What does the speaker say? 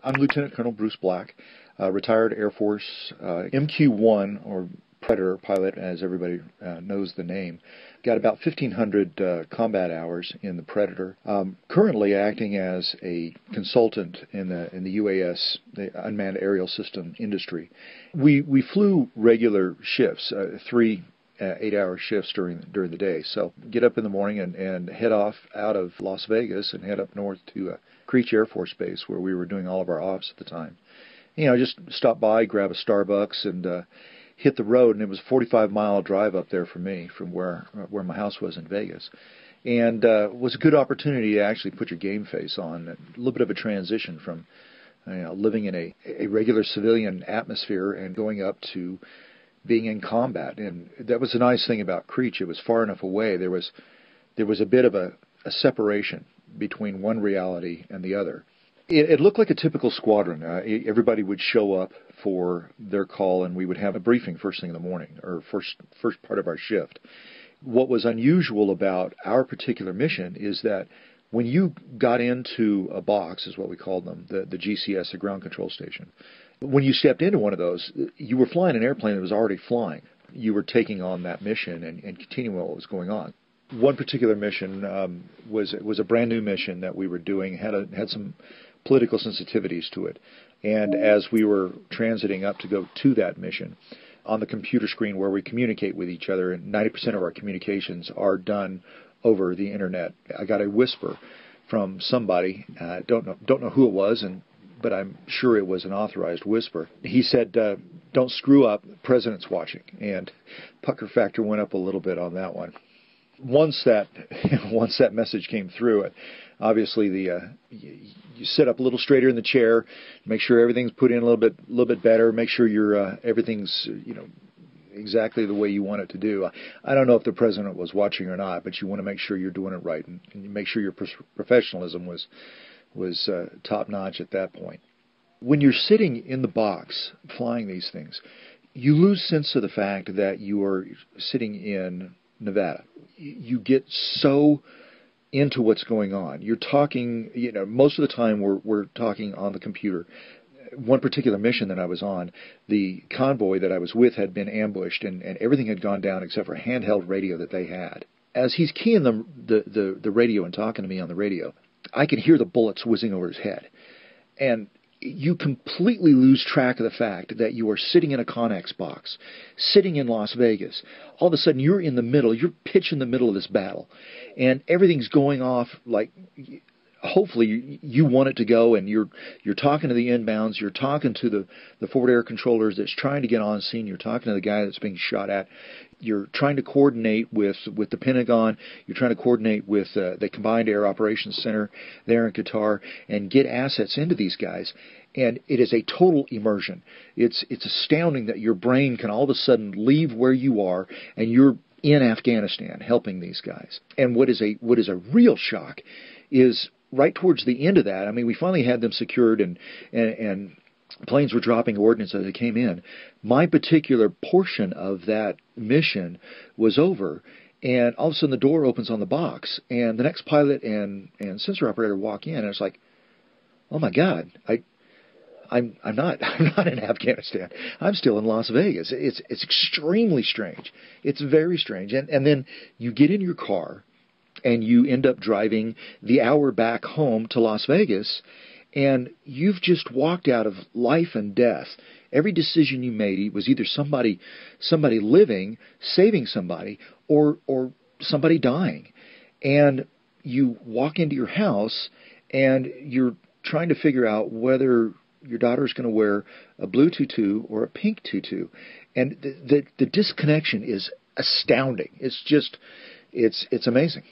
I'm Lieutenant Colonel Bruce Black, retired Air Force MQ-1, or Predator pilot, as everybody knows the name. Got about 1,500 combat hours in the Predator. Currently acting as a consultant in the UAS, the unmanned aerial system industry. We flew regular shifts, 3 8-hour shifts during the day. So get up in the morning and head off out of Las Vegas and head up north to Creech Air Force Base, where we were doing all of our ops at the time. Just stop by, grab a Starbucks, and hit the road. And it was a 45-mile drive up there for me from where my house was in Vegas. And it was a good opportunity to actually put your game face on. A little bit of a transition from living in a regular civilian atmosphere and going up to being in combat. And that was the nice thing about Creech. It was far enough away. There was a bit of a separation between one reality and the other. It looked like a typical squadron. Everybody would show up for their call, and we would have a briefing first thing in the morning, or first part of our shift. What was unusual about our particular mission is that when you got into a box, is what we called them, the GCS, the ground control station, when you stepped into one of those, you were flying an airplane that was already flying. You were taking on that mission and continuing what was going on. One particular mission was a brand new mission that we were doing, had some political sensitivities to it. And as we were transiting up to go to that mission, on the computer screen where we communicate with each other, and 90% of our communications are done over the internet, I got a whisper from somebody. Don't know who it was, but I'm sure it was an authorized whisper. He said, "Don't screw up, the president's watching." And pucker factor went up a little bit on that one. Once that message came through, obviously you sit up a little straighter in the chair, make sure everything's put in a little bit better, make sure everything's exactly the way you want it to do. I don't know if the president was watching or not, but you want to make sure you're doing it right, and you make sure your professionalism was top notch at that point. When you're sitting in the box flying these things, you lose sense of the fact that you are sitting in Nevada. You get so into what's going on. You're talking, most of the time we're talking on the computer. One particular mission that I was on, the convoy that I was with had been ambushed, and everything had gone down except for a handheld radio that they had. As he's keying the radio and talking to me on the radio, I could hear the bullets whizzing over his head. And you completely lose track of the fact that you are sitting in a Connex box, sitting in Las Vegas. All of a sudden, you're in the middle. You're pitch in the middle of this battle. And everything's going off like, hopefully, you want it to go, and you're talking to the inbounds. You're talking to the forward air controllers that's trying to get on scene. You're talking to the guy that's being shot at. You're trying to coordinate with the Pentagon. You're trying to coordinate with the Combined Air Operations Center there in Qatar and get assets into these guys. And it is a total immersion. It's astounding that your brain can all of a sudden leave where you are and you're in Afghanistan helping these guys. And what is a real shock is right towards the end of that. I mean, we finally had them secured and planes were dropping ordnance as they came in. My particular portion of that mission was over, and all of a sudden the door opens on the box, and the next pilot and sensor operator walk in, and it's like, oh my God, I'm not in Afghanistan. I'm still in Las Vegas. It's extremely strange. It's very strange. And then you get in your car, and you end up driving the hour back home to Las Vegas, and you've just walked out of life and death. Every decision you made was either somebody living, saving somebody, or somebody dying. And you walk into your house, and you're trying to figure out whether your daughter's going to wear a blue tutu or a pink tutu. And the disconnection is astounding. It's amazing.